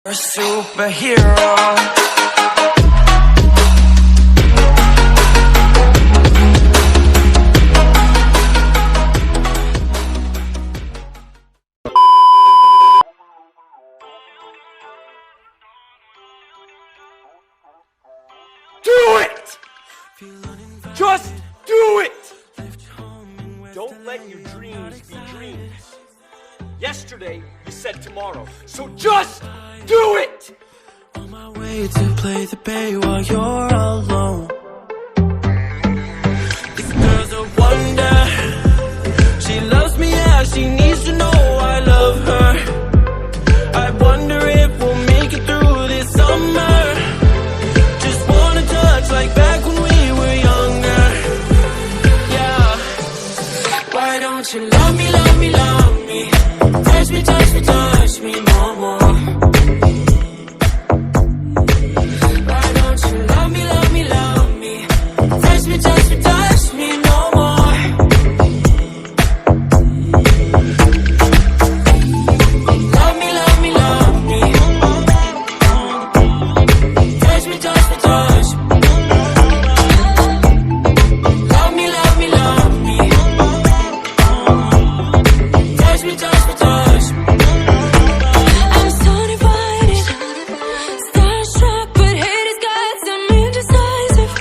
A superhero. Do it! Just do it! Don't let your dreams be dreams. Yesterday, you said tomorrow, so just do it! On my way to play the bay while you're alone. This girl's a wonder. She loves me, yeah, she needs to know I love her. I wonder if we'll make it through this summer. Just wanna touch like back when we were younger. Yeah. Why don't you love me, love me, love me? Touch me, touch me, touch me no more. Why don't you love me, love me, love me? Touch me, touch me, touch me no more. Love me, love me, love me. Touch me, touch me, touch me. Love me, love me, love me. Touch me, touch me, touch me. I'm so divided, starstruck, but hate has got some indecisive.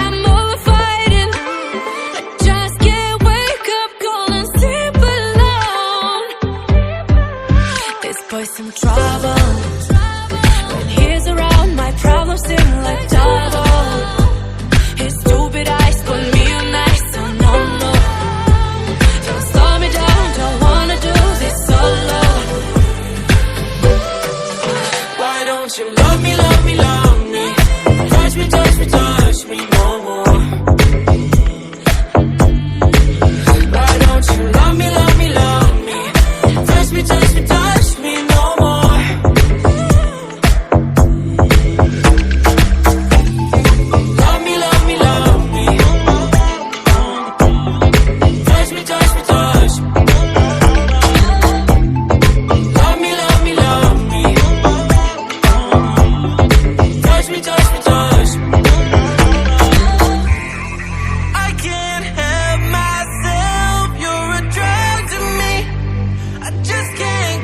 I'm over fighting, I just can't wake up cold and sleep alone. This boy's some trouble. When he's around, my problems seem like double. His stupid eyes put me on ice, so no, no. Don't slow me down, don't wanna do this solo. Why don't you love me, love me, love me? Touch me, touch me, touch me no more. Why don't you love me, love me, love me? Touch me, touch me, touch me no more. Love me, love me, love me. Touch me, touch me, touch me. Love me, love me, love me. Touch me, touch me, touch me. I can't help myself, you're a drag to me. I just can't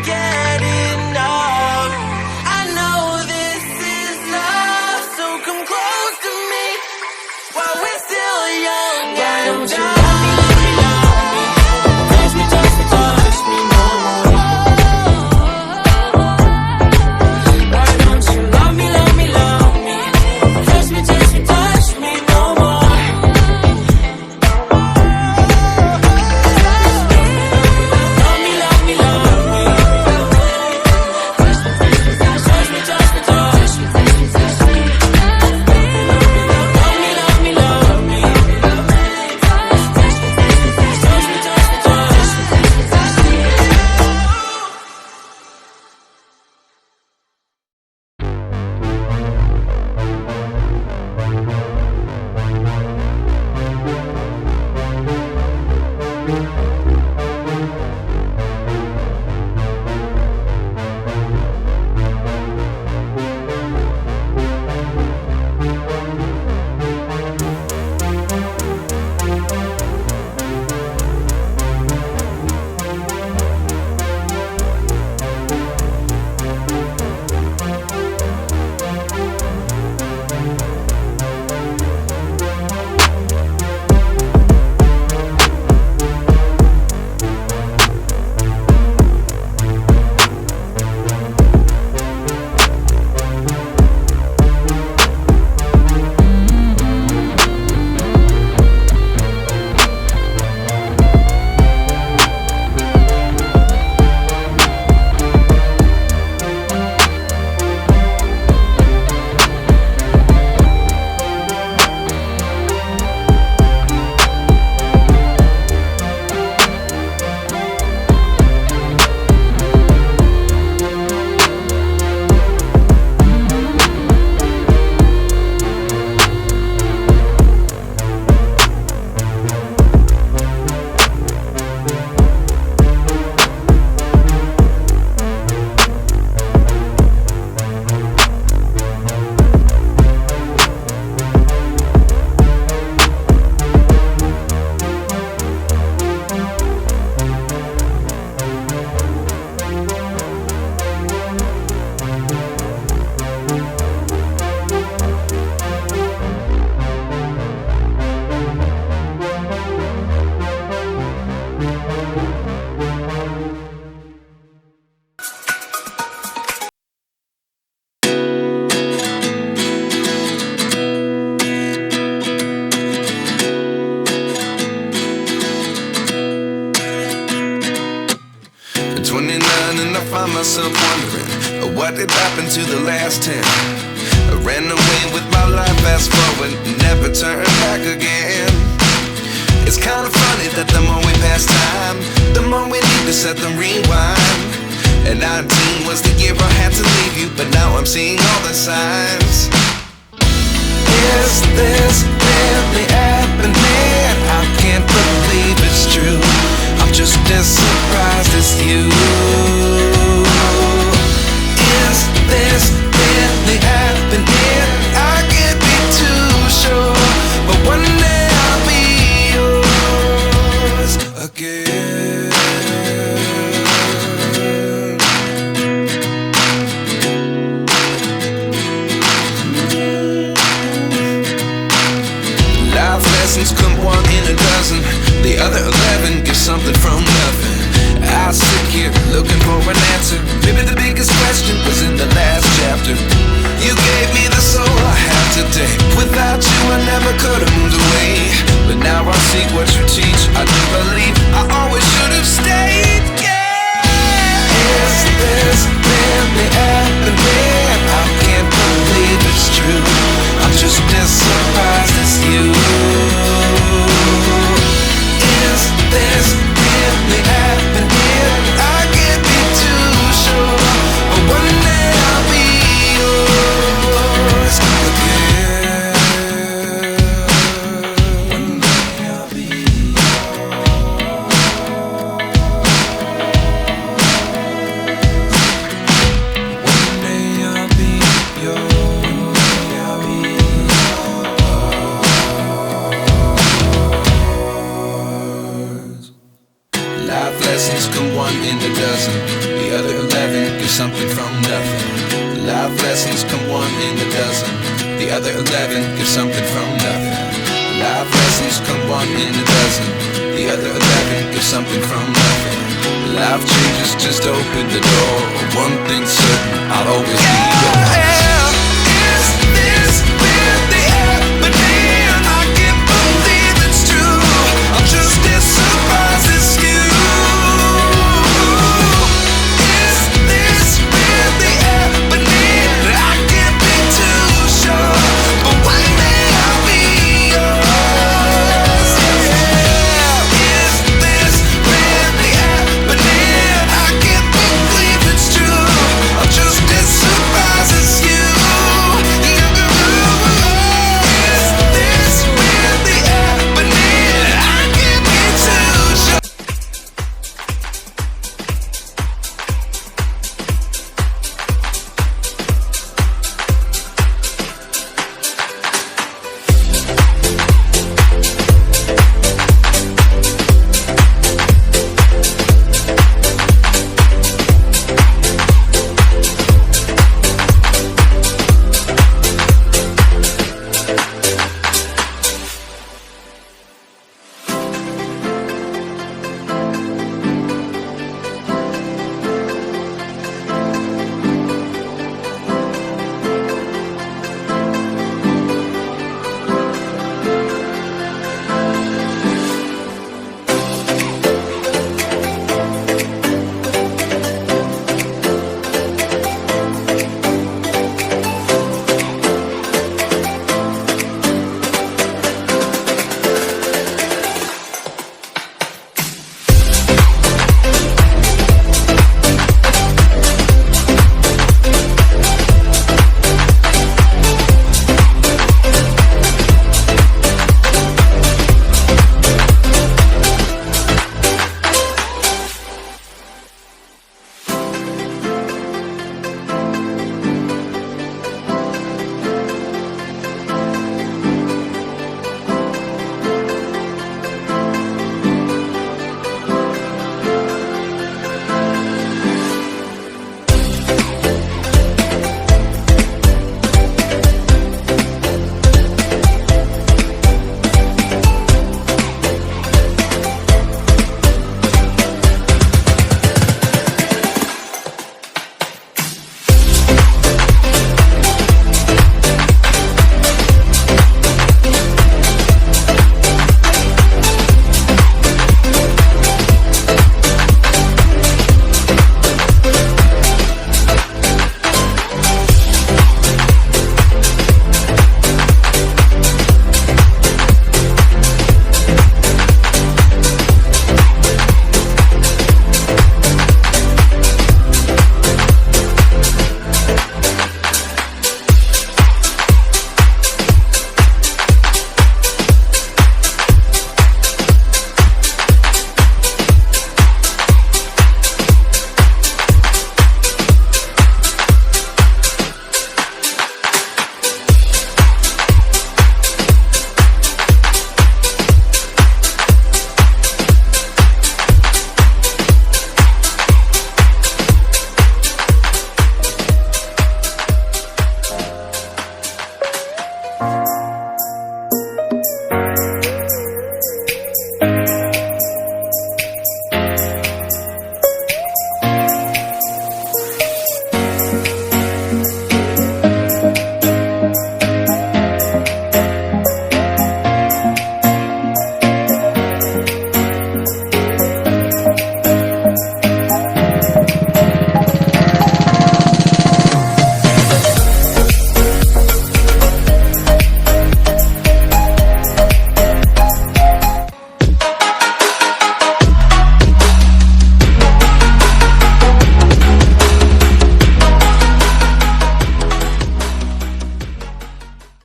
find myself wondering, what did happen to the last 10? I ran away with my life, fast forward, never turn back again. It's kind of funny that the more we pass time, the more we need to set them rewind. And 19 was the year I had to leave you, but now I'm seeing all the signs. Is this really happening? I can't believe it's true. I'm just as surprised as you. Is this really happening? I can't be too sure, but one day I'll be yours again. Life lessons come one in a dozen. The other 11 get something from nothing. I sit here looking for an answer. Maybe the biggest question was in the last chapter. You gave me the soul I have today. Without you I never could have moved away. But now I see what you teach. I do believe I always should have stayed. Yeah. Is this really happening? I can't believe it's true. I'm just as surprised as you. Is this really happening? I can't be too sure, but one day I'll be yours again. One day I'll be yours. One day I'll be yours. One day I'll be yours. Life lessons come one in a dozen. The other 11 give something from nothing. Life lessons come one in a dozen. The other 11 give something from nothing. Life lessons come one in a dozen. The other 11 give something from nothing. Life changes just open the door.